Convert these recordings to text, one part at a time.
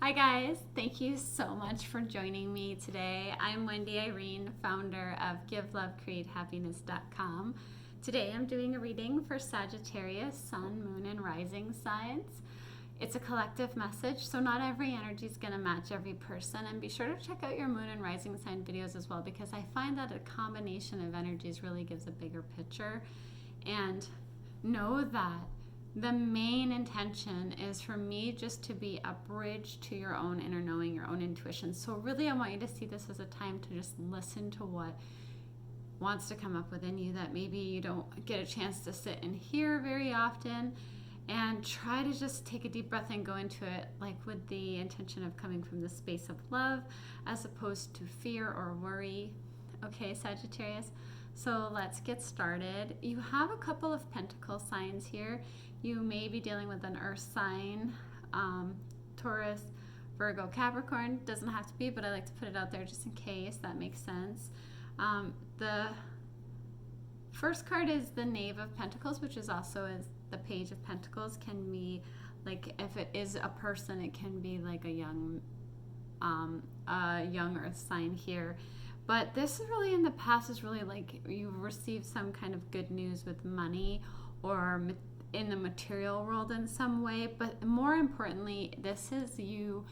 Hi guys, thank you so much for joining me today. I'm Wendy Irene, founder of GiveLoveCreateHappiness.com. Today I'm doing a reading for Sagittarius, Sun, Moon, and Rising signs. It's a collective message, so not every energy is going to match every person. And be sure to check out your Moon and Rising sign videos as well, because I find that a combination of energies really gives a bigger picture. And know that the main intention is for me just to be a bridge to your own inner knowing, your own intuition. So really I want you to see this as a time to just listen to what wants to come up within you that maybe you don't get a chance to sit and hear very often, and try to just take a deep breath and go into it like with the intention of coming from the space of love as opposed to fear or worry. Okay, Sagittarius? So let's get started. You have a couple of pentacle signs here. You may be dealing with an earth sign, Taurus, Virgo, Capricorn. Doesn't have to be, but I like to put it out there just in case that makes sense. The first card is the Knave of Pentacles, which is also as the Page of Pentacles. Can be like, if it is a person, it can be like a young earth sign here. But this is really, in the past, is really like you've received some kind of good news with money or in the material world in some way. But more importantly, this is you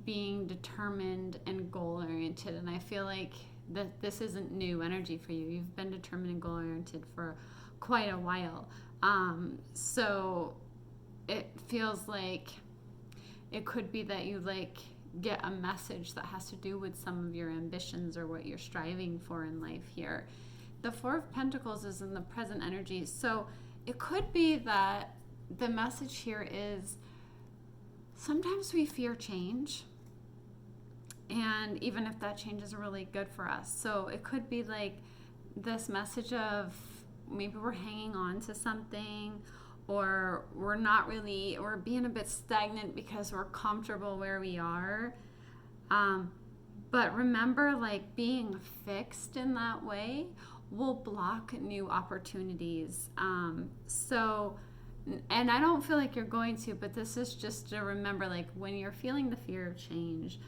being determined and goal-oriented. And I feel like that this isn't new energy for you. You've been determined and goal-oriented for quite a while. So it feels like it could be that you get a message that has to do with some of your ambitions or what you're striving for in life here. The Four of Pentacles is in the present energy. So it could be that the message here is sometimes we fear change. And even if that change is really good for us. So it could be like this message of maybe we're hanging on to something, or we're being a bit stagnant because we're comfortable where we are. But remember, like, being fixed in that way will block new opportunities. And I don't feel like you're going to, but this is just to remember, like, when you're feeling the fear of change,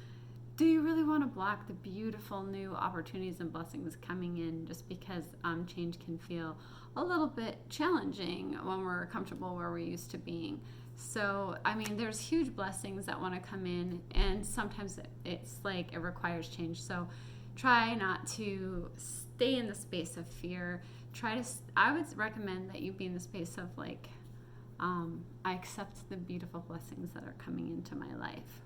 do you really want to block the beautiful new opportunities and blessings coming in just because change can feel a little bit challenging when we're comfortable where we're used to being? So, I mean, there's huge blessings that want to come in, and sometimes it's like it requires change. So try not to stay in the space of fear. I would recommend that you be in the space of like, I accept the beautiful blessings that are coming into my life.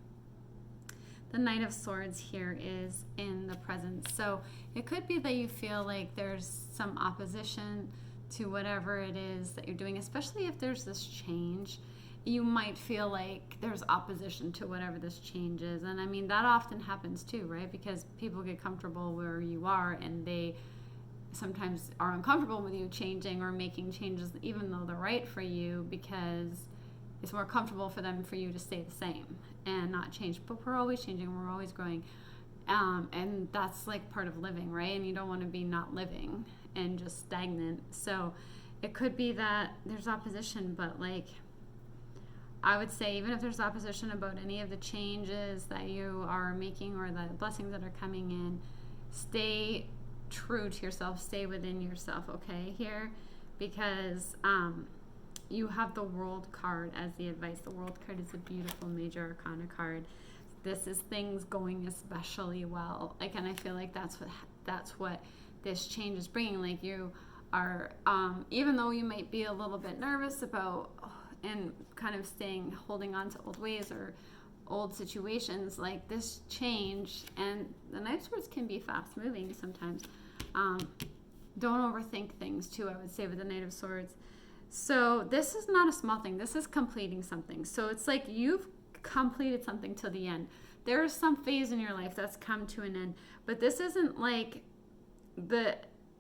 The Knight of Swords here is in the present. So it could be that you feel like there's some opposition to whatever it is that you're doing, especially if there's this change. You might feel like there's opposition to whatever this change is. And I mean, that often happens too, right? Because people get comfortable where you are, and they sometimes are uncomfortable with you changing or making changes, even though they're right for you, because it's more comfortable for them for you to stay the same and not change. But we're always changing, we're always growing. And that's like part of living, right? And you don't want to be not living and just stagnant. So it could be that there's opposition, but like, I would say, even if there's opposition about any of the changes that you are making or the blessings that are coming in, stay true to yourself, stay within yourself, okay, here, because you have the World card as the advice. The World card is a beautiful major arcana card. This is things going especially well. Like, and I feel like that's what this change is bringing. Like, you are, even though you might be a little bit nervous about and kind of holding on to old ways or old situations, like this change, and the Knight of Swords can be fast moving sometimes. Don't overthink things too, I would say, with the Knight of Swords. So this is not a small thing. This is completing something. So it's like you've completed something till the end. There is some phase in your life that's come to an end, but this isn't like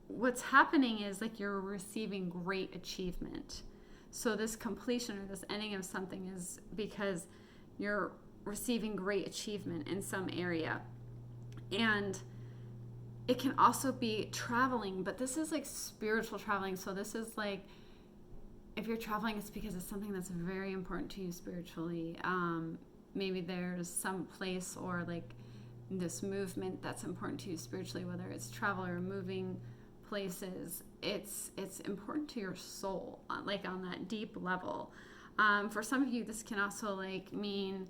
what's happening is like you're receiving great achievement. So this completion or this ending of something is because you're receiving great achievement in some area. And it can also be traveling, but this is like spiritual traveling. So this is like, if you're traveling, it's because it's something that's very important to you spiritually. maybe there's some place or like this movement that's important to you spiritually, whether it's travel or moving places. It's important to your soul, like on that deep level. For some of you, this can also like mean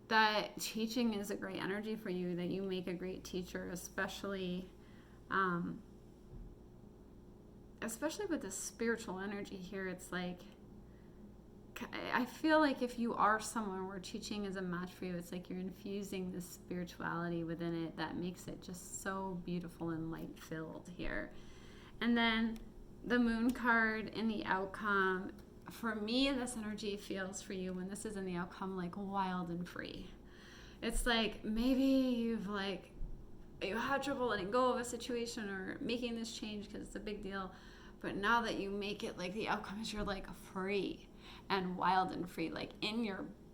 that teaching is a great energy for you, that you make a great teacher, especially with the spiritual energy here. It's like, I feel like if you are someone where teaching is a match for you, it's like you're infusing this spirituality within it that makes it just so beautiful and light filled here. And then the moon card in the outcome, for me, this energy feels for you when this is in the outcome like wild and free. It's like maybe you had trouble letting go of a situation or making this change because it's a big deal, but now that you make it, like the outcome is you're like free and wild and free, like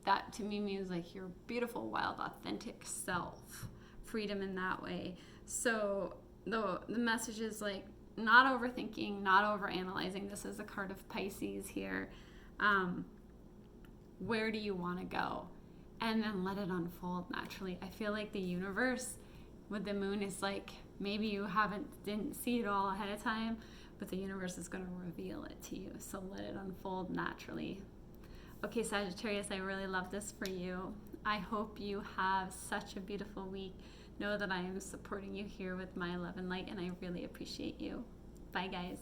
that to me means like your beautiful, wild, authentic self, freedom in that way. So the message is like not overthinking, not overanalyzing. This is a card of Pisces here. Where do you want to go? And then let it unfold naturally. I feel like the universe with the moon is like, maybe you didn't see it all ahead of time, but the universe is going to reveal it to you. So let it unfold naturally. Okay, Sagittarius, I really love this for you. I hope you have such a beautiful week. Know that I am supporting you here with my love and light, and I really appreciate you. Bye, guys.